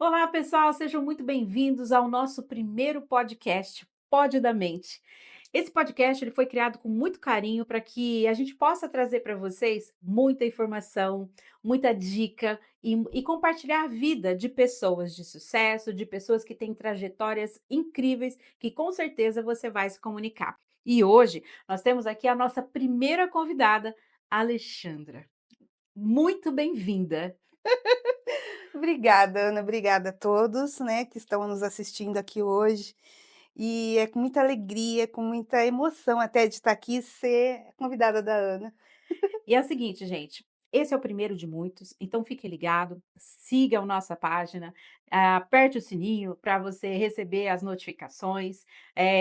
Olá, pessoal, sejam muito bem-vindos ao nosso primeiro podcast, Pod da Mente. Esse podcast ele foi criado com muito carinho para que a gente possa trazer para vocês muita informação, muita dica e compartilhar a vida de pessoas de sucesso, de pessoas que têm trajetórias incríveis que com certeza você vai se comunicar. E hoje nós temos aqui a nossa primeira convidada, Alexandra. Muito bem-vinda. Obrigada, Ana. Obrigada a todos, né, que estão nos assistindo aqui hoje. E é com muita alegria, com muita emoção até de estar aqui e ser convidada da Ana. E é o seguinte, gente, esse é o primeiro de muitos, então fique ligado, siga a nossa página, aperte o sininho para você receber as notificações,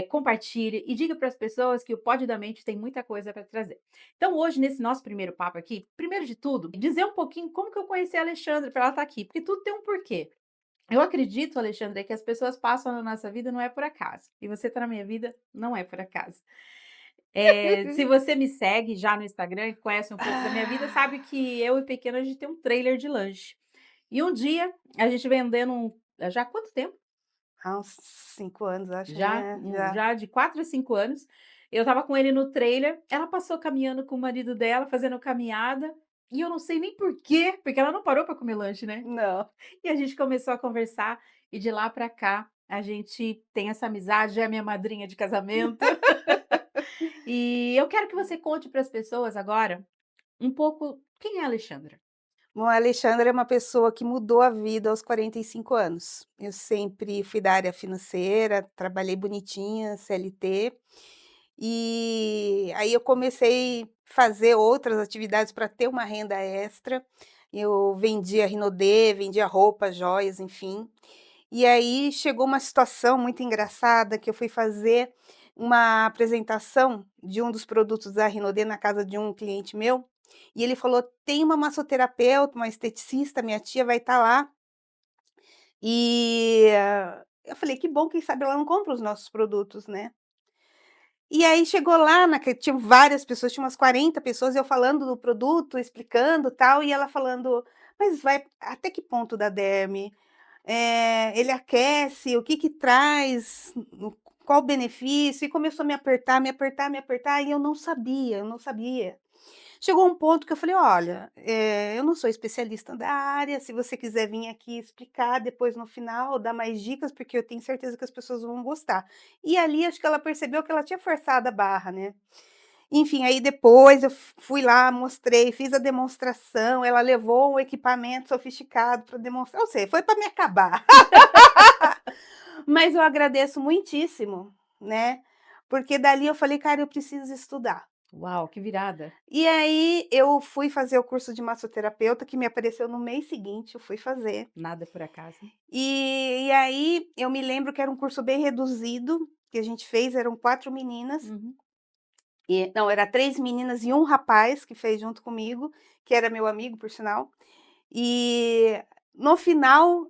compartilhe e diga para as pessoas que o Pod da Mente tem muita coisa para trazer. Então, hoje, nesse nosso primeiro papo aqui, primeiro de tudo, dizer um pouquinho como que eu conheci a Alexandra para ela estar aqui, porque tudo tem um porquê. Eu acredito, Alexandre, que as pessoas passam na nossa vida não é por acaso. E você está na minha vida não é por acaso. Se você me segue já no Instagram e conhece um pouco da minha vida, Ah, sabe que eu e pequena a gente tem um trailer de lanche. E um dia, a gente vendendo já há quanto tempo? há uns 5 anos, acho, Já, né, já. já de 4 a 5 anos. Eu estava com ele no trailer, ela passou caminhando com o marido dela, fazendo caminhada, e eu não sei nem por quê, porque ela não parou para comer lanche, né. Não. E a gente começou a conversar, e de lá para cá, a gente tem essa amizade, é a minha madrinha de casamento. E eu quero que você conte para as pessoas agora um pouco quem é a Alexandra? Bom, a Alexandra é uma pessoa que mudou a vida aos 45 anos. Eu sempre fui da área financeira, trabalhei bonitinha, CLT, e aí eu comecei a fazer outras atividades para ter uma renda extra. Eu vendia Rinodê, vendia roupa, joias, enfim. E aí chegou uma situação muito engraçada que eu fui fazer uma apresentação de um dos produtos da Rinodê na casa de um cliente meu, e ele falou: "Tem uma massoterapeuta, uma esteticista, minha tia vai estar lá". Eu falei: "Que bom, quem sabe ela não compra os nossos produtos, né". E aí chegou lá tinham várias pessoas, tinha umas 40 pessoas, eu falando do produto, explicando, tal, e ela falando: "Mas vai até que ponto dá derme? Ele aquece, o que que traz, qual o benefício?" E começou a me apertar, me apertar, me apertar, e eu não sabia. Chegou um ponto que eu falei: "Olha, eu não sou especialista da área, se você quiser vir aqui explicar depois no final, dar mais dicas, porque eu tenho certeza que as pessoas vão gostar". E ali acho que ela percebeu que ela tinha forçado a barra, né. Enfim, aí depois eu fui lá, mostrei, fiz a demonstração, ela levou um equipamento sofisticado para demonstrar, ou seja, foi para me acabar. Mas eu agradeço muitíssimo, né, porque dali eu falei: "Cara, eu preciso estudar". Uau, que virada! E aí eu fui fazer o curso de massoterapeuta, que me apareceu no mês seguinte, eu fui fazer. Nada por acaso. E aí eu me lembro que era um curso bem reduzido, que a gente fez, eram 4 meninas, Uhum. e não, era 3 meninas e um rapaz que fez junto comigo, que era meu amigo, por sinal. E no final,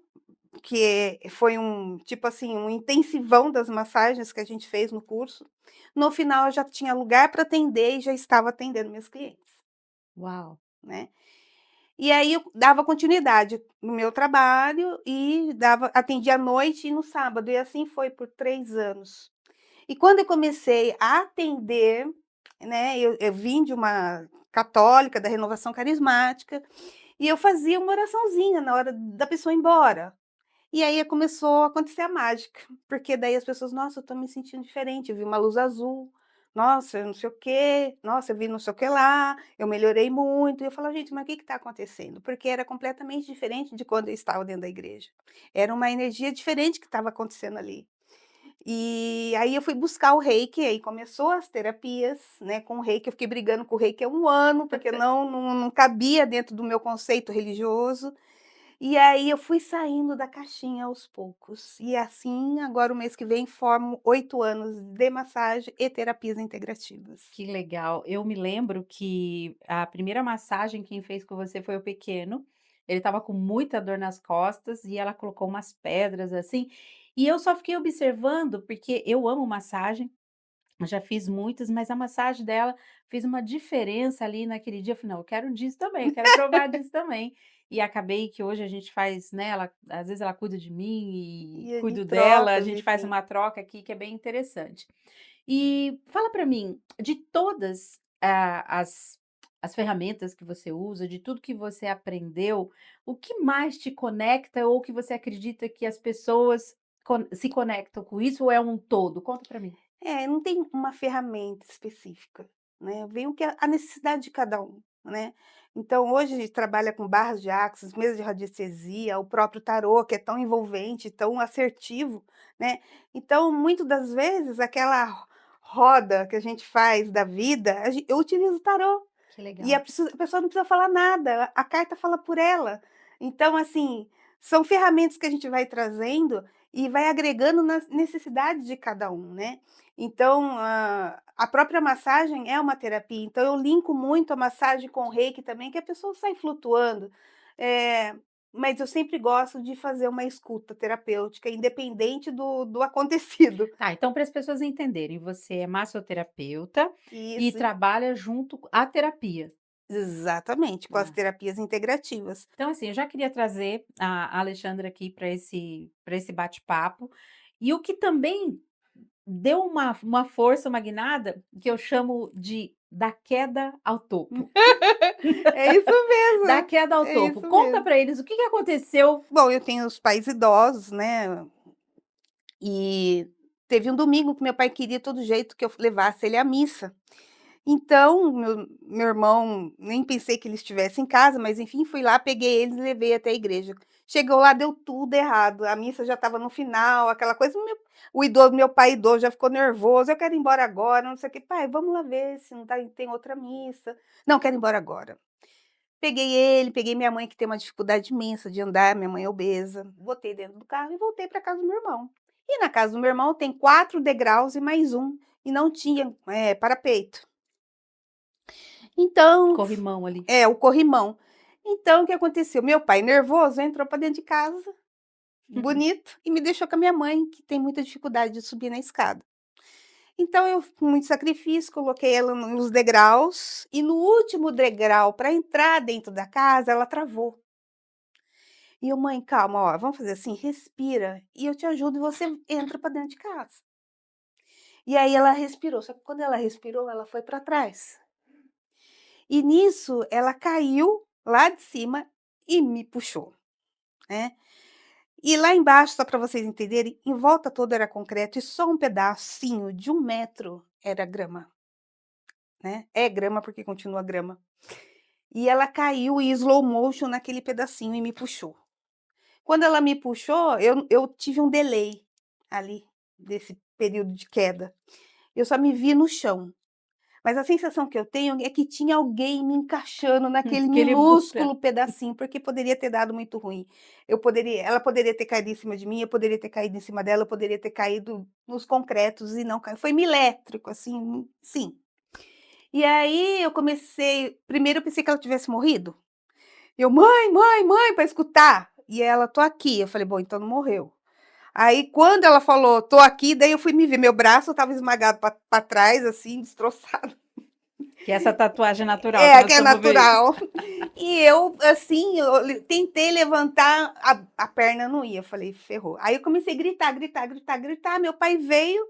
que foi um tipo assim, um intensivão das massagens que a gente fez no curso, no final eu já tinha lugar para atender e já estava atendendo meus clientes, Uau! né. E aí eu dava continuidade no meu trabalho e atendia à noite e no sábado, e assim foi por 3 anos. E quando eu comecei a atender, né, eu vim de uma católica, da renovação carismática, e eu fazia uma oraçãozinha na hora da pessoa ir embora. E aí começou a acontecer a mágica, porque daí as pessoas: "Nossa, eu estou me sentindo diferente, eu vi uma luz azul, nossa, eu não sei o quê, nossa, eu vi não sei o que lá, eu melhorei muito". E eu falava: "Gente, mas o que está acontecendo?". Porque era completamente diferente de quando eu estava dentro da igreja. Era uma energia diferente que estava acontecendo ali. E aí eu fui buscar o reiki, aí começou as terapias, né, com o reiki, eu fiquei brigando com o reiki há 1 ano, porque não cabia dentro do meu conceito religioso. E aí eu fui saindo da caixinha aos poucos. E assim, agora o mês que vem formo 8 anos de massagem e terapias integrativas. Que legal. Eu me lembro que a primeira massagem quem fez com você foi o pequeno. Ele estava com muita dor nas costas e ela colocou umas pedras assim, e eu só fiquei observando, porque eu amo massagem. Eu já fiz muitas, mas a massagem dela fez uma diferença ali naquele dia. Eu falei: "Não, eu quero disso também, eu quero provar disso também". e acabei que hoje a gente faz, né, ela às vezes ela cuida de mim e E cuido dela, a trocas, gente faz assim. uma troca aqui que é bem interessante. E fala para mim, de todas, as ferramentas que você usa, de tudo que você aprendeu, o que mais te conecta ou que você acredita que as pessoas se conectam com isso ou é um todo? Conta para mim. É, não tem uma ferramenta específica, né, vem o que a necessidade de cada um, né. Então hoje a gente trabalha com barras de axis, mesa de radiestesia, o próprio tarô que é tão envolvente, tão assertivo, né. Então muito das vezes aquela roda que a gente faz da vida, eu utilizo o tarô. Que E legal. a pessoa não precisa falar nada, a carta fala por ela. Então, assim, são ferramentas que a gente vai trazendo e vai agregando nas necessidades de cada um, né. Então, a própria massagem é uma terapia, então eu linko muito a massagem com o reiki também, que a pessoa sai flutuando. Eh, mas eu sempre gosto de fazer uma escuta terapêutica, independente do acontecido. Tá, então para as pessoas entenderem, você é massoterapeuta e Isso, trabalha junto à terapia. exatamente, com as Ah, terapias integrativas. então assim, eu já queria trazer a Alexandra aqui para esse bate-papo, e o que também deu uma força, uma guinada, que eu chamo de da queda ao topo. É isso Da mesmo, queda ao é topo. isso Conta mesmo. para eles o que que aconteceu. Bom, eu tenho os pais idosos, né, e teve um domingo que meu pai queria de todo jeito que eu levasse ele à missa. Então, meu irmão, nem pensei que ele estivesse em casa, mas enfim, fui lá, peguei eles e levei até a igreja. Chegou lá, deu tudo errado, a missa já estava no final, aquela coisa, meu pai idoso já ficou nervoso: "Eu quero ir embora agora, não sei o quê". "Pai, vamos lá ver se não tem outra missa". "Não, quero ir embora agora". Peguei ele, peguei minha mãe que tem uma dificuldade imensa de andar, minha mãe é obesa, botei dentro do carro e voltei para casa do meu irmão. E na casa do meu irmão tem 4 degraus e mais um, e não tinha, parapeito. Então Corrimão ali. o corrimão. Então o que aconteceu, meu pai nervoso entrou para dentro de casa, bonito, e me deixou com a minha mãe, que tem muita dificuldade de subir na escada. Então eu, com muito sacrifício, coloquei ela nos degraus, e no último degrau para entrar dentro da casa, ela travou. E eu: "Mãe, calma, ó, vamos fazer assim, respira e eu te ajudo e você entra para dentro de casa". E aí ela respirou, só que quando ela respirou, ela foi para trás. E nisso ela caiu lá de cima e me puxou, né. E lá embaixo, só para vocês entenderem, em volta toda era concreto e só um pedacinho de 1 metro era grama, né. É grama, porque continua grama. E ela caiu em slow motion naquele pedacinho e me puxou. Quando ela me puxou, eu tive um delay ali, desse período de queda. Eu só me vi no chão, mas a sensação que eu tenho é que tinha alguém me encaixando naquele Aquele bucha. minúsculo pedacinho, porque poderia ter dado muito ruim. Ela poderia ter caído em cima de mim, eu poderia ter caído em cima dela, eu poderia ter caído nos concretos e não caiu. Foi milétrico, assim, sim. E aí eu comecei, primeiro eu pensei que ela tivesse morrido. Eu: "Mãe, mãe, mãe", pra escutar. E ela: "Tô aqui". Eu falei: "Bom, então não morreu". Aí quando ela falou: "Tô aqui", daí eu fui me ver, meu braço estava esmagado pra trás, assim, destroçado. Que é essa tatuagem natural que É, nós que é estamos vendo. natural. E eu, assim, tentei levantar, a perna não ia, eu falei: "Ferrou". Aí eu comecei a gritar, gritar, gritar, gritar, meu pai veio,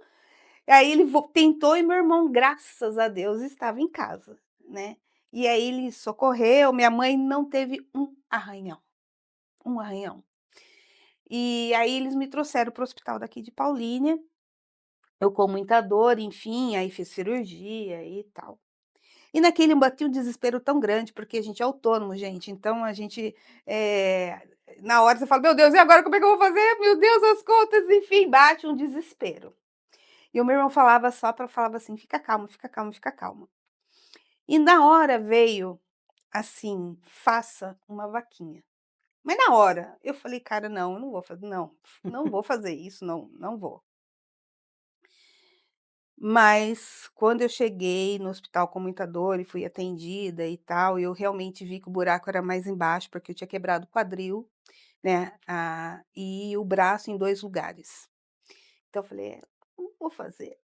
aí ele tentou e meu irmão, graças a Deus, estava em casa, né. E aí ele socorreu, minha mãe não teve um arranhão, um arranhão. E aí eles me trouxeram para o hospital daqui de Paulínia, eu com muita dor, enfim, aí fiz cirurgia e tal. E naquele bateu um desespero tão grande, porque a gente é autônomo, gente, então a gente, eh, na hora você fala: "Meu Deus, e agora como é que eu vou fazer? Meu Deus, as contas", enfim, bate um desespero. E o meu irmão falava assim: "Fica calma, fica calma, fica calma". E na hora veio assim: "Faça uma vaquinha". Mas na hora, eu falei: "Cara, não, eu não vou fazer, não, não vou fazer isso, não, não vou". Mas quando eu cheguei no hospital com muita dor e fui atendida e tal, eu realmente vi que o buraco era mais embaixo, porque eu tinha quebrado o quadril, né, e o braço em 2 lugares. Então eu falei: não vou fazer".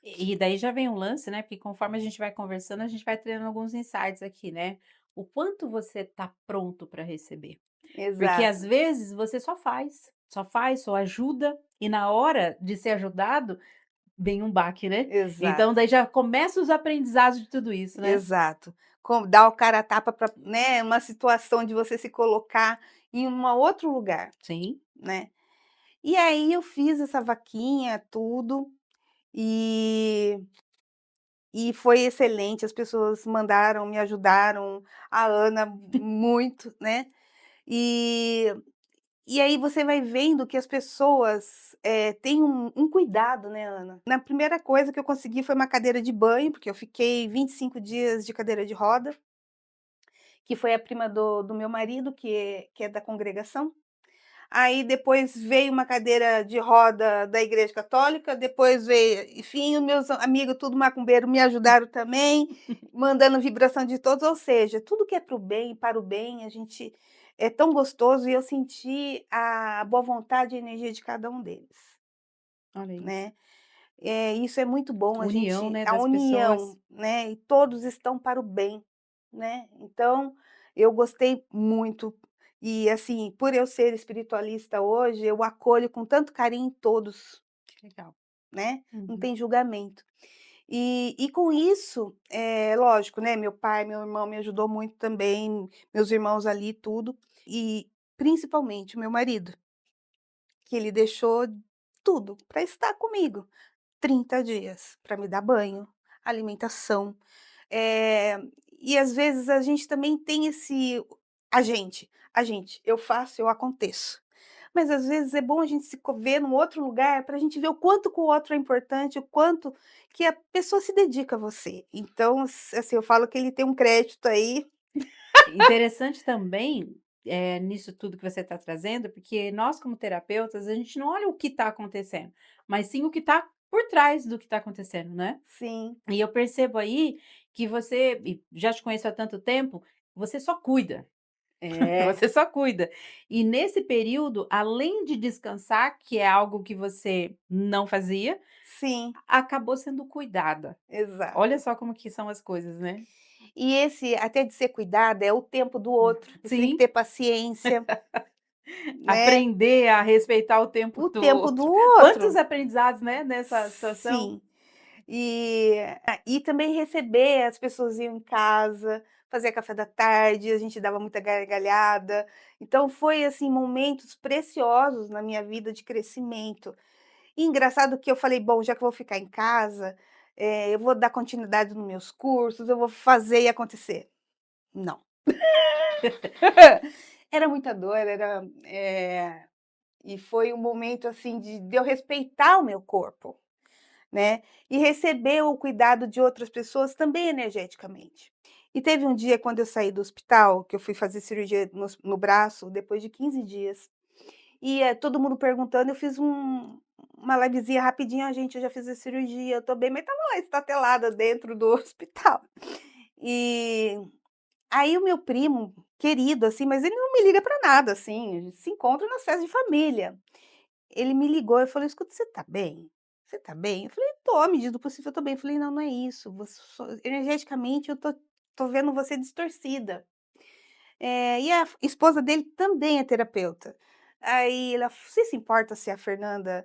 E daí já vem um lance, né, porque conforme a gente vai conversando, a gente vai tendo alguns insights aqui, né. o quanto você está pronto para receber. Porque às Exato, vezes você só faz, só ajuda, e na hora de ser ajudado, vem um baque, né. Então exato, daí já começa os aprendizados de tudo isso, né. exato. Como dar o cara a tapa para, né, uma situação de você se colocar em um outro lugar, Sim. né. E aí eu fiz essa vaquinha, tudo, e foi excelente, as pessoas mandaram, me ajudaram, a Ana muito, né. E aí você vai vendo que as pessoas, têm um cuidado, né, Ana. Na primeira coisa que eu consegui foi uma cadeira de banho, porque eu fiquei 25 dias de cadeira de roda, que foi a prima do meu marido, que é da congregação. Aí depois veio uma cadeira de roda da igreja católica, depois veio, enfim, os meus amigos tudo macumbeiro me ajudaram também, mandando vibração de todos, ou seja, tudo que é para o bem, para o bem, a gente é tão gostoso, e eu senti a boa vontade e a energia de cada um deles, Olha isso. né. Isso é muito bom, a União, gente né, a das pessoas. união, né, e todos estão para o bem, né. Então, eu gostei muito, e assim, por eu ser espiritualista hoje, eu acolho com tanto carinho todos, Que legal. né, não Uhum. tem julgamento. E com isso, lógico, né, meu pai, meu irmão me ajudou muito também, meus irmãos ali, tudo, e principalmente o meu marido, que ele deixou tudo para estar comigo. 30 dias para me dar banho, alimentação, eh, e às vezes a gente também tem esse eu faço, eu aconteço. Mas às vezes é bom a gente se ver num outro lugar para a gente ver o quanto que o outro é importante, o quanto que a pessoa se dedica a você. Então, assim, eu falo que ele tem um crédito aí. Interessante também, nisso tudo que você está trazendo, porque nós como terapeutas, a gente não olha o que está acontecendo, mas sim o que está por trás do que está acontecendo, né. Sim, E eu percebo aí que você e já te conheço há tanto tempo, você só cuida, é, você só cuida. E nesse período, além de descansar, que é algo que você não fazia, sim, acabou sendo cuidada. Olha exato. só como que são as coisas, né. E esse até de ser cuidada é o tempo do outro, você tem que Sim. ter paciência, né, Aprender a respeitar o tempo o do tempo do outro. Quantos outro. aprendizados, né, nessa situação. Sim. E também receber, as pessoas iam em casa, fazia café da tarde, a gente dava muita gargalhada. Então foi, assim, momentos preciosos na minha vida de crescimento. E engraçado que eu falei: "Bom, já que eu vou ficar em casa, eu vou dar continuidade nos meus cursos, eu vou fazer e acontecer". Não. Era muita dor, e foi um momento, assim, de eu respeitar o meu corpo. Né, e receber o cuidado de outras pessoas também energeticamente. E teve um dia quando eu saí do hospital, que eu fui fazer cirurgia no braço, depois de 15 dias, e, todo mundo perguntando, eu fiz uma livezinha rapidinho: "Ah, gente, eu já fiz a cirurgia, eu tô bem", mas estava lá estatelada dentro do hospital. E aí o meu primo, querido, assim, mas ele não me liga pra nada, assim, a gente se encontra nas festas de família. Ele me ligou e falou: "Escuta, você tá bem? Você tá bem?" Eu falei: "Tô, à medida do possível eu tô bem". Eu falei: "Não, não é isso, você só energeticamente eu tô vendo você distorcida". E a esposa dele também é terapeuta. Aí ela: "Você se importa se a Fernanda,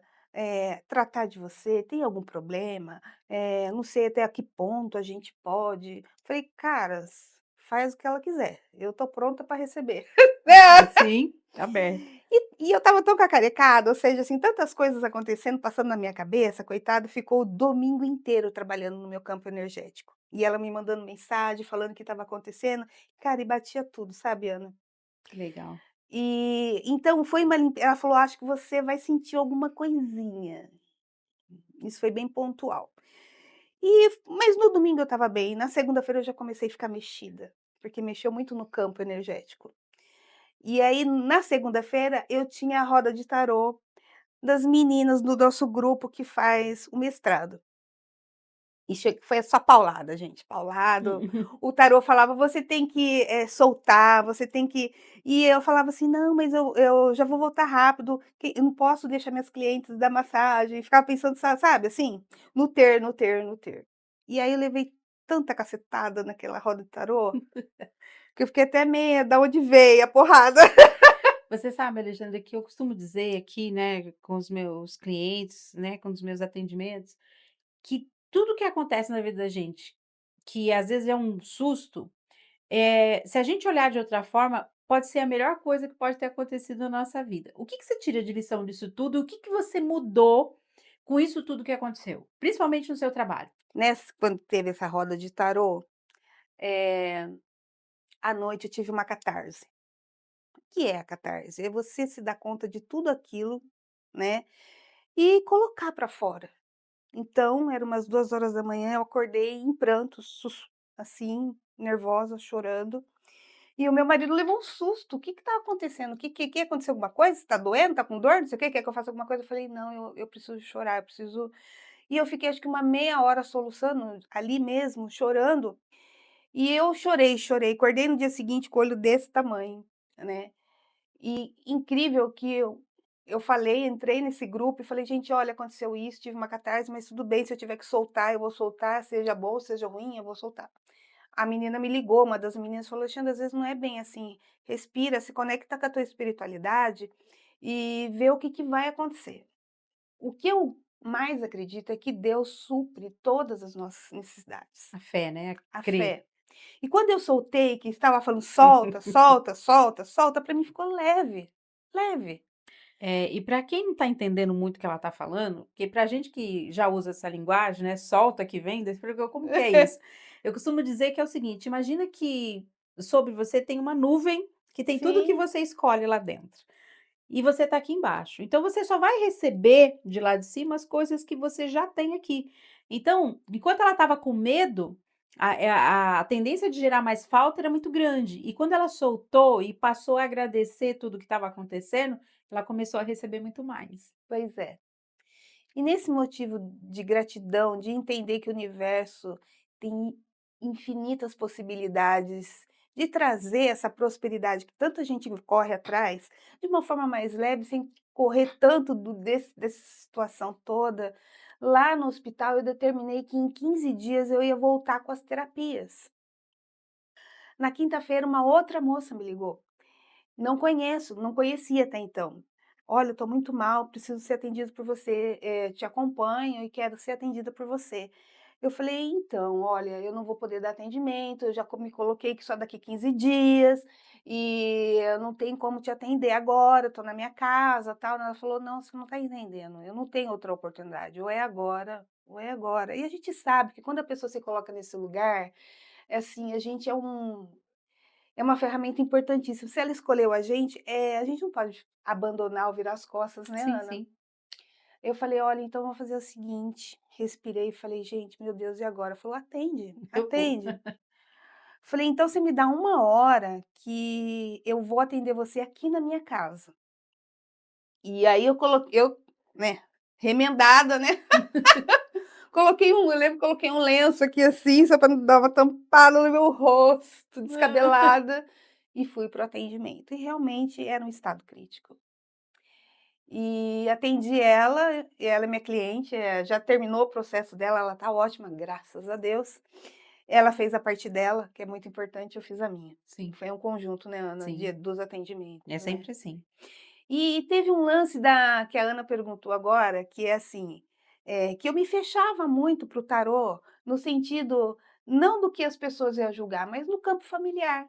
tratar de você? Tem algum problema? Não sei até a que ponto a gente pode". Falei: "Caras, faz o que ela quiser, eu tô pronta para receber". Sim, aberto. E eu estava tão cacarecada, ou seja, assim, tantas coisas acontecendo, passando na minha cabeça, coitada, ficou o domingo inteiro trabalhando no meu campo energético. E ela me mandando mensagem, falando o que estava acontecendo, cara, e batia tudo, sabe, Ana? Que legal. E então foi uma ela falou: "Acho que você vai sentir alguma coisinha". Isso foi bem pontual. Mas no domingo eu estava bem, na segunda-feira eu já comecei a ficar mexida, porque mexeu muito no campo energético. E aí, na segunda-feira, eu tinha a roda de tarô das meninas do nosso grupo que faz o mestrado. E foi só paulada, gente, paulado. O tarô falava: "Você tem que, soltar, você tem que", e eu falava assim: "Não, mas eu já vou voltar rápido, que eu não posso deixar minhas clientes dar massagem", ficava pensando, sabe, assim, no ter, no ter, no ter. E aí eu levei tanta cacetada naquela roda de tarô, que eu fiquei até meia, da onde veio a porrada. Você sabe, Alexandra, que eu costumo dizer aqui, né, com os meus clientes, né, com os meus atendimentos, que tudo que acontece na vida da gente, que às vezes é um susto, se a gente olhar de outra forma, pode ser a melhor coisa que pode ter acontecido na nossa vida. O que que você tira de lição disso tudo? O que que você mudou com isso tudo que aconteceu? Principalmente no seu trabalho. Quando teve essa roda de tarô, eh, à noite eu tive uma catarse. O que é a catarse? É você se dar conta de tudo aquilo, né, e colocar para fora. Então, era umas 2 horas da manhã, eu acordei em prantos, assim, nervosa, chorando, e o meu marido levou um susto: "O que que tá acontecendo? O que aconteceu alguma coisa? Você tá doendo? Tá com dor? Não sei o quê, quer que eu faça alguma coisa?" Eu falei: "Não, eu preciso chorar, eu preciso". E eu fiquei acho que uma meia hora soluçando, ali mesmo, chorando, e eu chorei, chorei, acordei no dia seguinte com o olho desse tamanho, né. E incrível que eu falei, entrei nesse grupo e falei: "Gente, olha, aconteceu isso, tive uma catarse, mas tudo bem, se eu tiver que soltar, eu vou soltar, seja bom, seja ruim, eu vou soltar". A menina me ligou, uma das meninas falou: "Alexandra, às vezes não é bem assim, respira, se conecta com a tua espiritualidade e vê o que que vai acontecer". O que eu mais acredito é que Deus supre todas as nossas necessidades, A fé, né, a crer. fé. E quando eu soltei, que estava falando: "Solta, solta, solta, solta", para mim ficou leve, leve. E para quem não está entendendo muito o que ela está falando, porque para a gente que já usa essa linguagem, né, solta que vem, daí você perguntou: "Como que é isso?". Eu costumo dizer que é o seguinte, imagina que sobre você tem uma nuvem que tem tudo que Sim, você escolhe lá dentro, e você está aqui embaixo. Então você só vai receber de lá de cima as coisas que você já tem aqui. Então, enquanto ela estava com medo, a tendência de gerar mais falta era muito grande, e quando ela soltou e passou a agradecer tudo que estava acontecendo, ela começou a receber muito mais. pois é. E nesse motivo de gratidão, de entender que o universo tem infinitas possibilidades de trazer essa prosperidade que tanta gente corre atrás, de uma forma mais leve, sem correr tanto dessa situação toda, lá no hospital eu determinei que em 15 dias eu ia voltar com as terapias. Na quinta-feira, uma outra moça me ligou. Não conheço, não conhecia até então. "Olha, eu estou muito mal, preciso ser atendido por você, te acompanho e quero ser atendida por você". Eu falei: "Então, olha, eu não vou poder dar atendimento, eu já me coloquei que só daqui 15 dias, e eu não tenho como te atender agora, eu estou na minha casa, tal". Ela falou: "Não, você não está entendendo, eu não tenho outra oportunidade, ou é agora ou é agora". E a gente sabe que quando a pessoa se coloca nesse lugar, é assim, a gente é uma ferramenta importantíssima. Se ela escolheu a gente não pode abandonar ou virar as costas, né, Sim, Ana? sim. Eu falei: "Olha, então vamos fazer o seguinte", respirei e falei: "Gente, meu Deus, e agora?". Falou: "Atende, Eu vou. atende". Falei: "Então você me dá 1 hora que eu vou atender você aqui na minha casa". E aí né, remendada, né, eu lembro que coloquei um lenço aqui assim, só para não dar uma tampada no meu rosto, descabelada, e fui para o atendimento. E realmente era um estado crítico. E atendi ela, e ela é minha cliente, já terminou o processo dela, ela tá ótima, graças a Deus. Ela fez a parte dela, que é muito importante, eu fiz a minha. Sim, Foi um conjunto, né, Ana, sim. dos atendimentos, É né. sempre assim. E teve um lance da que a Ana perguntou agora, que é assim, que eu me fechava muito para o tarô, no sentido, não do que as pessoas iam julgar, mas no campo familiar,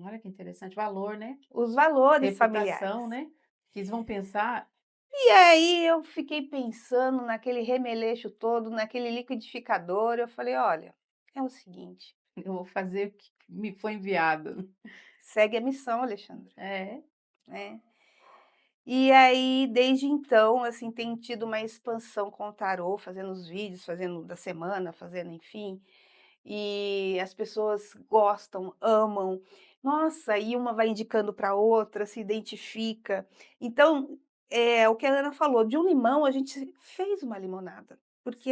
Olha que interessante. Valor, né? os valores Reputação, familiares. né? Que eles vão pensar: E aí eu fiquei pensando naquele remeleixo todo, naquele liquidificador, eu falei: "Olha, é o seguinte, "Eu vou fazer o que me foi enviado". segue a missão, Alexandre", É, né. E aí, desde então, assim, tem tido uma expansão com o tarô, fazendo os vídeos, fazendo da semana, fazendo enfim, e as pessoas gostam, amam. Nossa, e uma vai indicando para outra, se identifica. Então, o que a Ana falou, de um limão a gente fez uma limonada, porque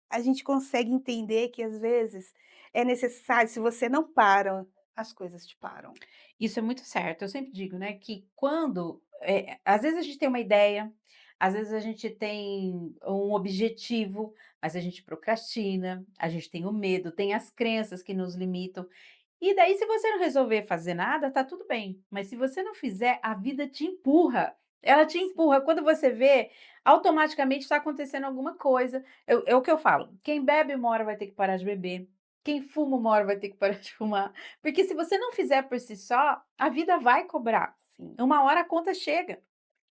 a gente consegue entender que às vezes é necessário, se você não para, as coisas te param. isso é muito certo. Eu sempre digo, né, que quando, às vezes a gente tem uma ideia, às vezes a gente tem um objetivo, mas a gente procrastina, a gente tem o medo, tem as crenças que nos limitam. E daí se você não resolver fazer nada, tá tudo bem, mas se você não fizer, a vida te empurra, ela te Sim. empurra, quando você vê, automaticamente está acontecendo alguma coisa. É o que eu falo, quem bebe uma hora vai ter que parar de beber, quem fuma uma hora vai ter que parar de fumar, porque se você não fizer por si só, a vida vai cobrar, Sim, uma hora a conta chega.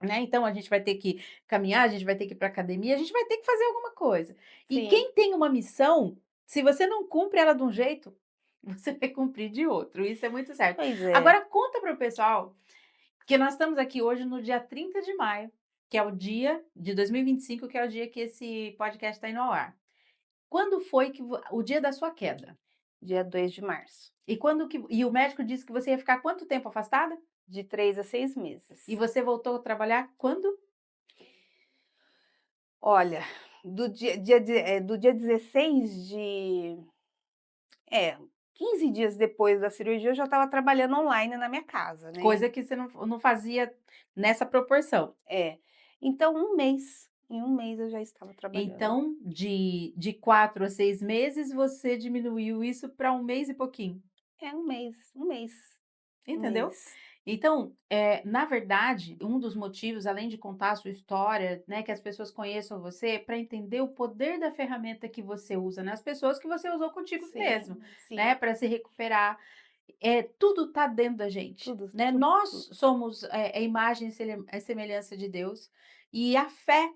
Né, então a gente vai ter que caminhar, a gente vai ter que ir para academia, a gente vai ter que fazer alguma coisa. E sim. quem tem uma missão, se você não cumpre ela de um jeito, você vai cumprir de outro, isso é muito certo. Pois é. Agora conta para o pessoal que nós estamos aqui hoje no dia 30 de maio, que é o dia de 2025, que é o dia que esse podcast está indo ao ar. Quando foi que o dia da sua queda? Dia 2 de março, E quando que o médico disse que você ia ficar quanto tempo afastada? de 3 a 6 E meses. você voltou a trabalhar quando? Olha, do dia 16 de é, 15 dias depois da cirurgia, eu já estava trabalhando online na minha casa, né. Coisa que você não fazia nessa proporção. É. Então em um mês eu já estava trabalhando. Então, de 4 a 6 meses, você diminuiu isso para um mês e pouquinho, É um mês, um entendeu? mês. Então, na verdade, um dos motivos, além de contar a sua história, né, que as pessoas conheçam você, para entender o poder da ferramenta que você usa nas pessoas, que você usou contigo mesmo, Sim, né, sim, para se recuperar. Tudo está dentro da gente, tudo, né, tudo, nós tudo. somos, a imagem e semelhança de Deus, e a fé,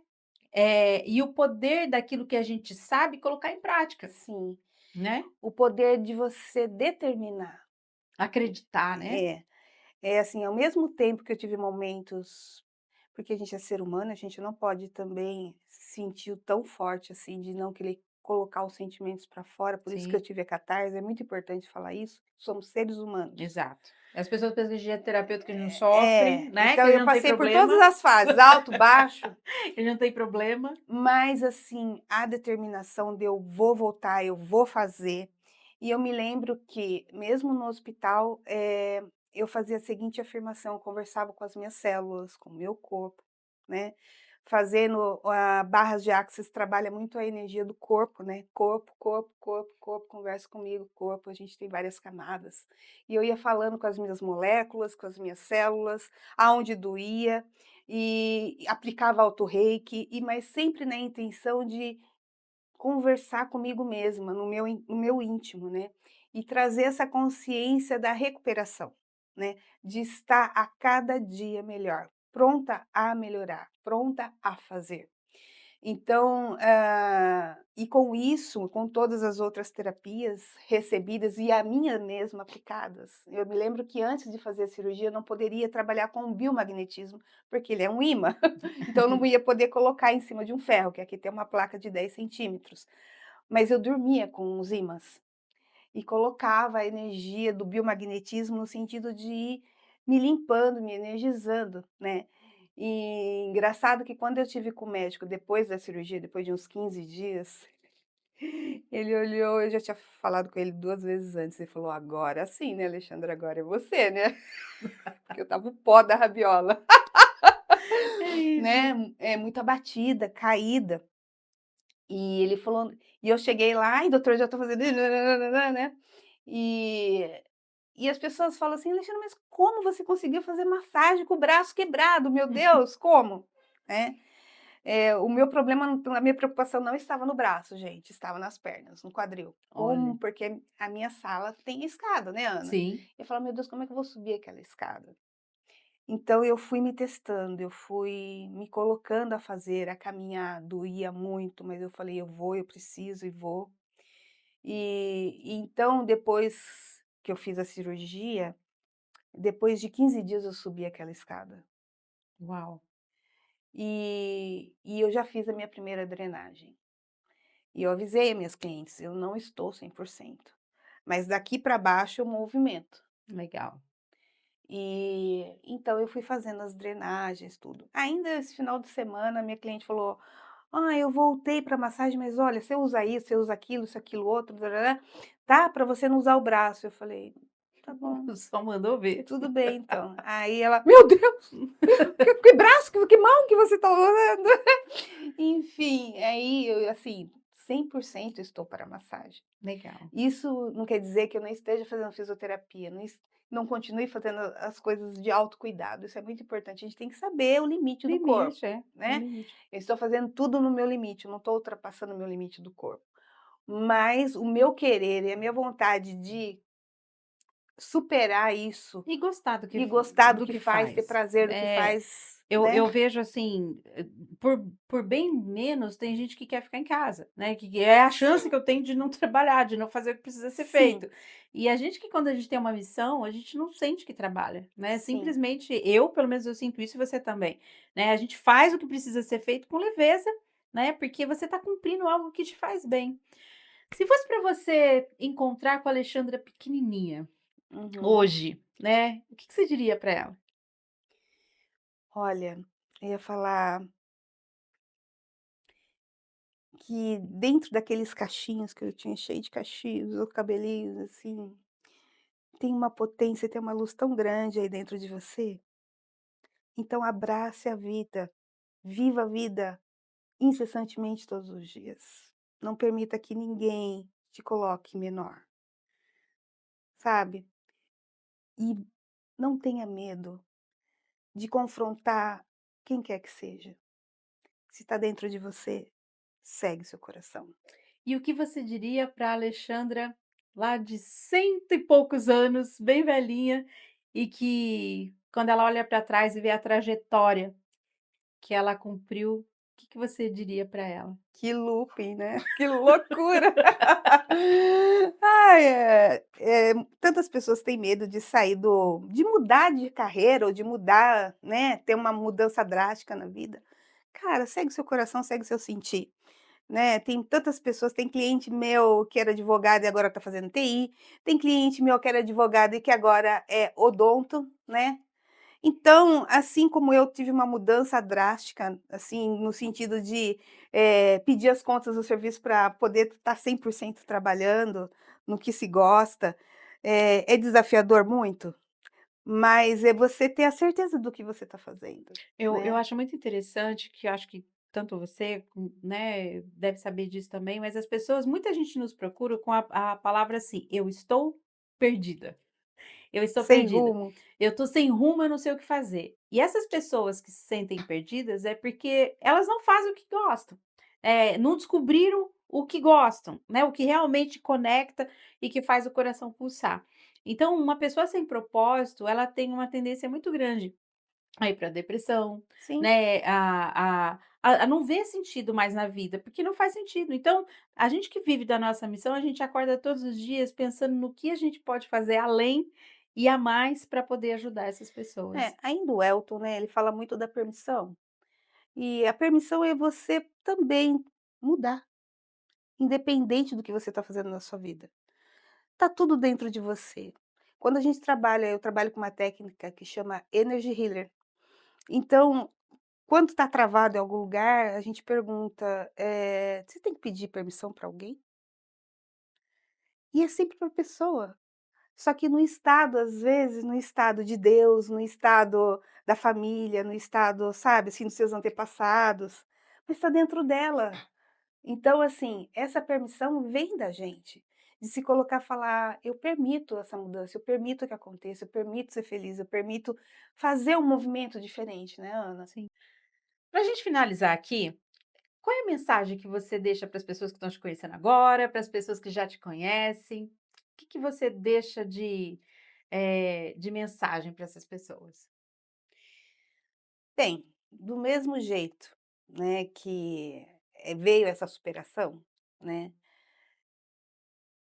e o poder daquilo que a gente sabe colocar em prática, Sim. né. O poder de você determinar. Acreditar, né. É. É assim, ao mesmo tempo que eu tive momentos porque a gente é ser humano, a gente não pode também sentir o tão forte, assim, de não querer colocar os sentimentos para fora, por isso que eu Sim, tive a catarse, é muito importante falar isso, somos seres humanos. exato. As pessoas pensam que a gente é terapeuta, que a gente não sofre, É, né, que então a gente eu não tem passei por todas problema, as fases, alto, baixo, que a gente não tem problema. mas assim, a determinação de eu vou voltar, eu vou fazer. E eu me lembro que, mesmo no hospital, eu fazia a seguinte afirmação, eu conversava com as minhas células, com o meu corpo, né, fazendo barras de Access trabalha muito a energia do corpo, né, corpo, corpo, corpo, corpo, conversa comigo, corpo, a gente tem várias camadas. E eu ia falando com as minhas moléculas, com as minhas células, aonde doía, e aplicava auto-reiki, mas sempre na intenção de conversar comigo mesma, no meu íntimo, né, e trazer essa consciência da recuperação, né, de estar a cada dia melhor, pronta a melhorar, pronta a fazer. Então, e com isso, com todas as outras terapias recebidas e a minha mesma aplicadas, eu me lembro que antes de fazer a cirurgia eu não poderia trabalhar com o biomagnetismo, porque ele é um ímã, então eu não ia poder colocar em cima de um ferro, que aqui tem uma placa de 10 centímetros, mas eu dormia com os ímãs e colocava a energia do biomagnetismo no sentido de ir me limpando, me energizando, né. E engraçado que quando eu tive com o médico depois da cirurgia, depois de uns 15 dias, ele olhou, eu já tinha falado com ele 2 vezes antes, ele falou: "Agora sim, né, Alexandra, agora é você, né", porque eu estava o pó da rabiola, É isso. né, muito abatida, caída. E ele falou e eu cheguei lá: "Ai doutor, já tô fazendo" né, e as pessoas falam assim: "Alexandre, mas como você conseguiu fazer massagem com o braço quebrado? Meu Deus, como?", né. O meu problema a minha preocupação não estava no braço, gente, estava nas pernas, no quadril. Olha, Como? Porque a minha sala tem escada, né, Ana. sim, Eu falo: "Meu Deus, como é que eu vou subir aquela escada?". Então eu fui me testando, eu fui me colocando a fazer, a caminhar, doía muito, mas eu falei: "Eu vou, eu preciso e vou". E então depois que eu fiz a cirurgia, depois de 15 dias eu subi aquela escada. uau, E eu já fiz a minha primeira drenagem. E eu avisei as minhas clientes: "Eu não estou 100%, mas daqui para baixo eu movimento". legal. E então eu fui fazendo as drenagens, tudo. Ainda esse final de semana, minha cliente falou: "Ah, eu voltei para massagem, mas olha, você usa isso, você usa aquilo, isso, aquilo, outro, tarará, tá para você não usar o braço". Eu falei: "Tá bom, Só mandou ver. tudo bem então". Aí ela: "Meu Deus, que braço, que mão que você tá usando?". Enfim, aí eu assim, 100% estou para massagem. Legal. Isso não quer dizer que eu não esteja fazendo fisioterapia, não continue fazendo as coisas de autocuidado, isso é muito importante, a gente tem que saber o limite do corpo, Limite, é, o né. limite. Eu estou fazendo tudo no meu limite, eu não estou ultrapassando o meu limite do corpo, mas o meu querer e a minha vontade de superar isso E gostar do e gostar do do que que faz, ter faz. prazer do que faz, Eu né. vejo assim, por bem menos tem gente que quer ficar em casa, né, que é a chance que eu tenho de não trabalhar, de não fazer o que precisa ser Sim, feito. E a gente que quando a gente tem uma missão, a gente não sente que trabalha, né, sim. simplesmente eu, pelo menos eu sinto isso e você também, né, a gente faz o que precisa ser feito com leveza, né, porque você está cumprindo algo que te faz bem. Se fosse para você encontrar com a Alexandra pequenininha, Uhum. hoje, né, o que que você diria para ela? Olha, eu ia falar que dentro daqueles cachinhos que eu tinha cheio de cachinhos, ou cabelinhos, assim, tem uma potência, tem uma luz tão grande aí dentro de você, então abrace a vida, viva a vida incessantemente todos os dias. Não permita que ninguém te coloque menor, sabe. E não tenha medo de confrontar quem quer que seja. Se está dentro de você, segue seu coração. E o que você diria para Alexandra, lá de cento e poucos anos, bem velhinha, e que quando ela olha para trás e vê a trajetória que ela cumpriu, o que que você diria para ela? Que looping, né, que loucura. Ai, tantas pessoas têm medo de sair de mudar de carreira ou de mudar, né, ter uma mudança drástica na vida. Cara, segue seu coração, segue seu sentir, né. Tem tantas pessoas, tem cliente meu que era advogado e agora está fazendo TI, tem cliente meu que era advogado e que agora é odonto, né. Então, assim como eu tive uma mudança drástica, assim, no sentido de, pedir as contas do serviço para poder estar 100% trabalhando no que se gosta, é desafiador muito, mas é você ter a certeza do que você está fazendo, Eu né. acho muito interessante que eu acho que tanto você, né, deve saber disso também, mas as pessoas muita gente nos procura com a palavra assim: "Eu estou perdida". Eu estou Sem perdida. rumo. Eu estou sem rumo, eu não sei o que fazer. E essas pessoas que se sentem perdidas é porque elas não fazem o que gostam. Não descobriram o que gostam, né? O que realmente conecta e que faz o coração pulsar. Então, uma pessoa sem propósito, ela tem uma tendência muito grande a ir para depressão, Sim. né? A não ver sentido mais na vida, porque não faz sentido. Então, a gente que vive da nossa missão, a gente acorda todos os dias pensando no que a gente pode fazer além e a mais para poder ajudar essas pessoas. Ainda o Elton, né, ele fala muito da permissão, e a permissão é você também mudar, independente do que você está fazendo na sua vida. Tá tudo dentro de você. Quando a gente trabalha eu trabalho com uma técnica que chama Energy Healer. Então, quando está travado em algum lugar, a gente pergunta, "Você tem que pedir permissão para alguém?" E é sempre para a pessoa. Só que no estado, às vezes, no estado de Deus, no estado da família, no estado, sabe, assim, dos seus antepassados, mas está dentro dela. Então, assim, essa permissão vem da gente, de se colocar, falar: "Eu permito essa mudança, eu permito que aconteça, eu permito ser feliz, eu permito fazer um movimento diferente", né, Ana? Sim. Para a gente finalizar aqui, qual é a mensagem que você deixa para as pessoas que estão te conhecendo agora, para as pessoas que já te conhecem? O que que você deixa de mensagem para essas pessoas? Bem, do mesmo jeito, né, que, veio essa superação, né,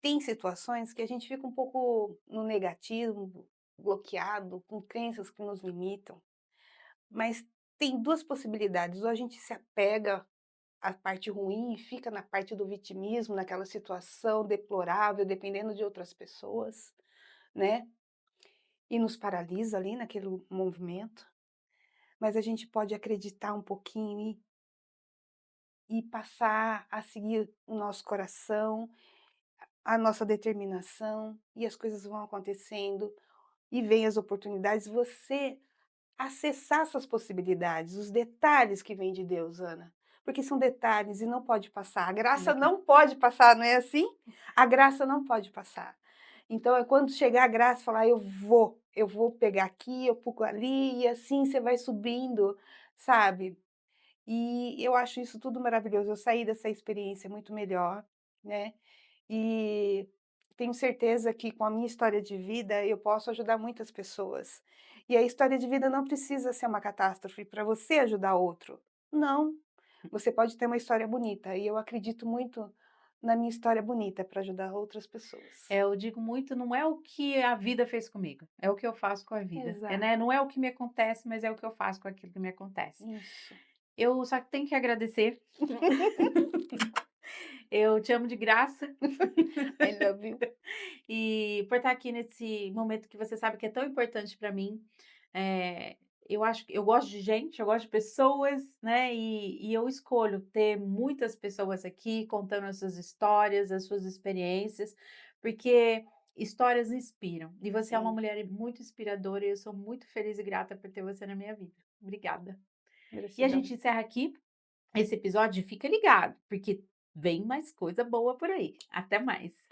tem situações que a gente fica um pouco no negativo, bloqueado, com crenças que nos limitam, mas tem 2 possibilidades: ou a gente se apega à parte ruim e fica na parte do vitimismo, naquela situação deplorável, dependendo de outras pessoas, né, e nos paralisa ali naquele movimento, mas a gente pode acreditar um pouquinho e passar a seguir o nosso coração, a nossa determinação, e as coisas vão acontecendo, e vêm as oportunidades, você acessar essas possibilidades, os detalhes que vêm de Deus, Ana. porque são detalhes e não pode passar. A graça Uhum. não pode passar, não é assim? A graça não pode passar. Então é quando chegar a graça, falar: eu vou pegar aqui, eu pulo ali", e assim você vai subindo, sabe. E eu acho isso tudo maravilhoso. Eu saí dessa experiência muito melhor, né, e tenho certeza que com a minha história de vida eu posso ajudar muitas pessoas. E a história de vida não precisa ser uma catástrofe para você ajudar outro. Não, você pode ter uma história bonita e eu acredito muito na minha história bonita para ajudar outras pessoas. Eu digo muito, não é o que a vida fez comigo, é o que eu faço com a vida, né, Exato, não é o que me acontece, mas é o que eu faço com aquilo que me acontece. isso. Eu só tenho que agradecer, eu te amo de graça, I love you. e por estar aqui nesse momento que você sabe que é tão importante para mim. Eh, eu acho que eu gosto de gente, eu gosto de pessoas, né, e eu escolho ter muitas pessoas aqui contando as suas histórias, as suas experiências, porque histórias inspiram, e você é uma Sim, mulher muito inspiradora e eu sou muito feliz e grata por ter você na minha vida. Obrigada. E a gratidão. gente encerra aqui esse episódio, fica ligado, porque vem mais coisa boa por aí. Até mais.